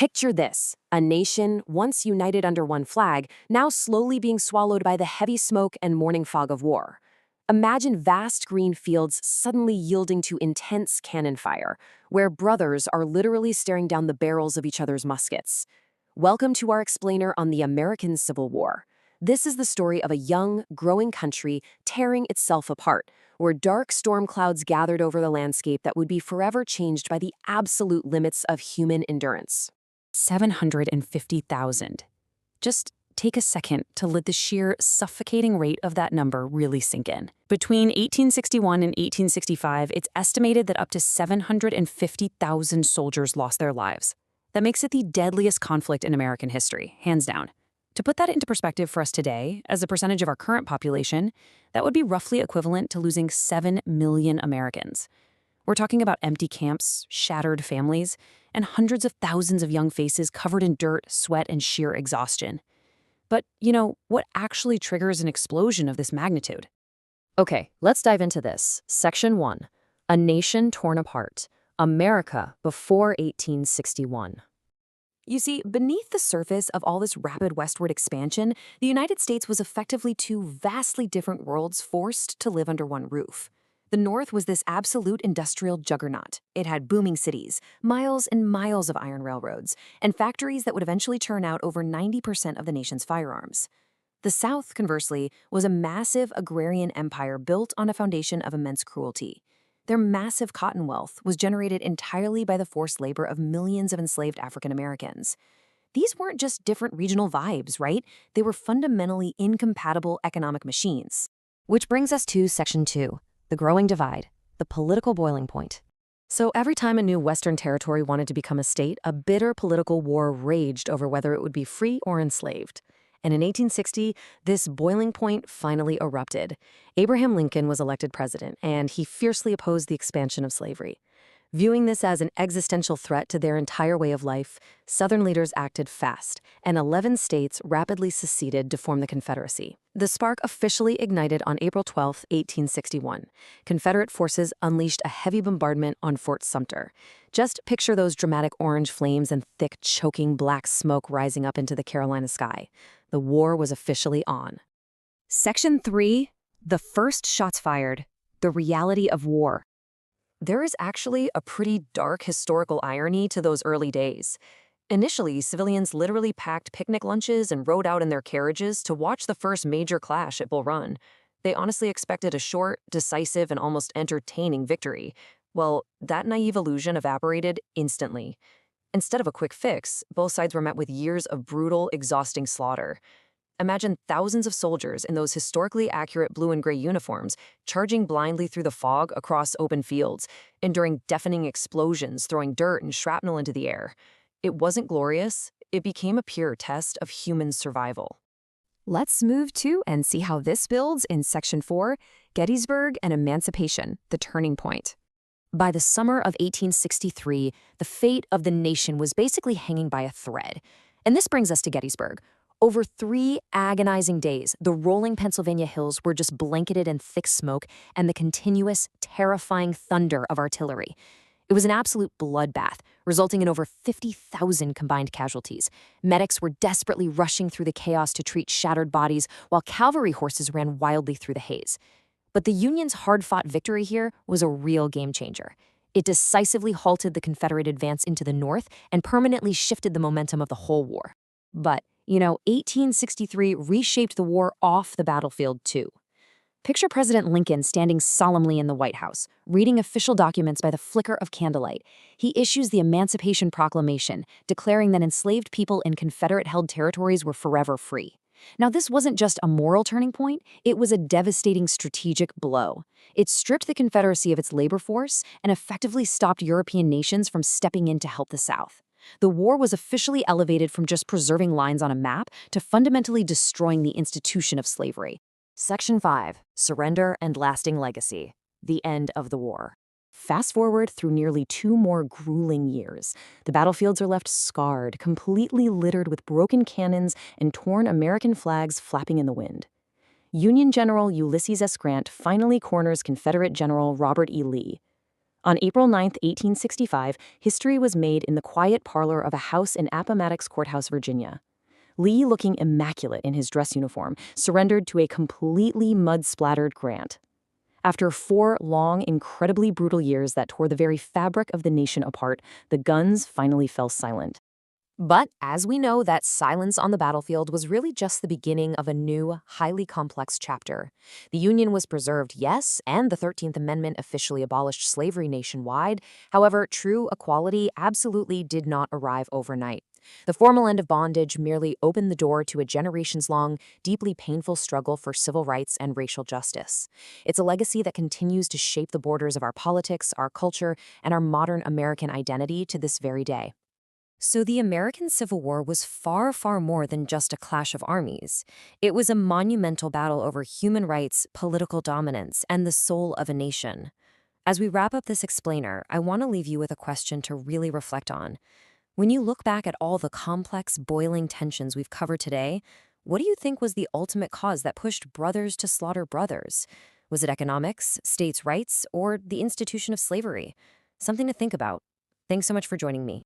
Picture this, a nation once united under one flag, now slowly being swallowed by the heavy smoke and morning fog of war. Imagine vast green fields suddenly yielding to intense cannon fire, where brothers are literally staring down the barrels of each other's muskets. Welcome to our explainer on the American Civil War. This is the story of a young, growing country tearing itself apart, where dark storm clouds gathered over the landscape that would be forever changed by the absolute limits of human endurance. 750,000. Just take a second to let the sheer suffocating rate of that number really sink in. Between 1861 and 1865, it's estimated that up to 750,000 soldiers lost their lives. That makes it the deadliest conflict in American history, hands down. To put that into perspective for us today, as a percentage of our current population, that would be roughly equivalent to losing 7 million Americans. We're talking about empty camps, shattered families, and hundreds of thousands of young faces covered in dirt, sweat, and sheer exhaustion. But, what actually triggers an explosion of this magnitude? Okay, let's dive into this. Section 1. A nation torn apart. America before 1861. You see, beneath the surface of all this rapid westward expansion, the United States was effectively two vastly different worlds forced to live under one roof. The North was this absolute industrial juggernaut. It had booming cities, miles and miles of iron railroads, and factories that would eventually churn out over 90% of the nation's firearms. The South, conversely, was a massive agrarian empire built on a foundation of immense cruelty. Their massive cotton wealth was generated entirely by the forced labor of millions of enslaved African Americans. These weren't just different regional vibes, right? They were fundamentally incompatible economic machines. Which brings us to Section 2. The growing divide, the political boiling point. So every time a new Western territory wanted to become a state, a bitter political war raged over whether it would be free or enslaved. And in 1860, this boiling point finally erupted. Abraham Lincoln was elected president, and he fiercely opposed the expansion of slavery. Viewing this as an existential threat to their entire way of life, Southern leaders acted fast, and 11 states rapidly seceded to form the Confederacy. The spark officially ignited on April 12, 1861. Confederate forces unleashed a heavy bombardment on Fort Sumter. Just picture those dramatic orange flames and thick, choking black smoke rising up into the Carolina sky. The war was officially on. Section 3. The first shots fired. The reality of war. There is actually a pretty dark historical irony to those early days. Initially, civilians literally packed picnic lunches and rode out in their carriages to watch the first major clash at Bull Run. They honestly expected a short, decisive, and almost entertaining victory. Well, that naive illusion evaporated instantly. Instead of a quick fix, both sides were met with years of brutal, exhausting slaughter. Imagine thousands of soldiers in those historically accurate blue and gray uniforms charging blindly through the fog across open fields, enduring deafening explosions, throwing dirt and shrapnel into the air. It wasn't glorious. It became a pure test of human survival. Let's move to and see how this builds in Section 4, Gettysburg and Emancipation, the turning point. By the summer of 1863, the fate of the nation was basically hanging by a thread. And this brings us to Gettysburg. Over 3 agonizing days, the rolling Pennsylvania hills were just blanketed in thick smoke and the continuous, terrifying thunder of artillery. It was an absolute bloodbath, resulting in over 50,000 combined casualties. Medics were desperately rushing through the chaos to treat shattered bodies, while cavalry horses ran wildly through the haze. But the Union's hard-fought victory here was a real game-changer. It decisively halted the Confederate advance into the North and permanently shifted the momentum of the whole war. But 1863 reshaped the war off the battlefield, too. Picture President Lincoln standing solemnly in the White House, reading official documents by the flicker of candlelight. He issues the Emancipation Proclamation, declaring that enslaved people in Confederate-held territories were forever free. Now, this wasn't just a moral turning point, it was a devastating strategic blow. It stripped the Confederacy of its labor force and effectively stopped European nations from stepping in to help the South. The war was officially elevated from just preserving lines on a map to fundamentally destroying the institution of slavery. Section 5. Surrender and Lasting Legacy. The end of the war. Fast forward through nearly 2 more grueling years. The battlefields are left scarred, completely littered with broken cannons and torn American flags flapping in the wind. Union General Ulysses S. Grant finally corners Confederate General Robert E. Lee. On April 9, 1865, history was made in the quiet parlor of a house in Appomattox Courthouse, Virginia. Lee, looking immaculate in his dress uniform, surrendered to a completely mud-splattered Grant. After 4 long, incredibly brutal years that tore the very fabric of the nation apart, the guns finally fell silent. But as we know, that silence on the battlefield was really just the beginning of a new, highly complex chapter. The Union was preserved, yes, and the 13th Amendment officially abolished slavery nationwide. However, true equality absolutely did not arrive overnight. The formal end of bondage merely opened the door to a generations-long, deeply painful struggle for civil rights and racial justice. It's a legacy that continues to shape the borders of our politics, our culture, and our modern American identity to this very day. So the American Civil War was far, far more than just a clash of armies. It was a monumental battle over human rights, political dominance, and the soul of a nation. As we wrap up this explainer, I want to leave you with a question to really reflect on. When you look back at all the complex, boiling tensions we've covered today, what do you think was the ultimate cause that pushed brothers to slaughter brothers? Was it economics, states' rights, or the institution of slavery? Something to think about. Thanks so much for joining me.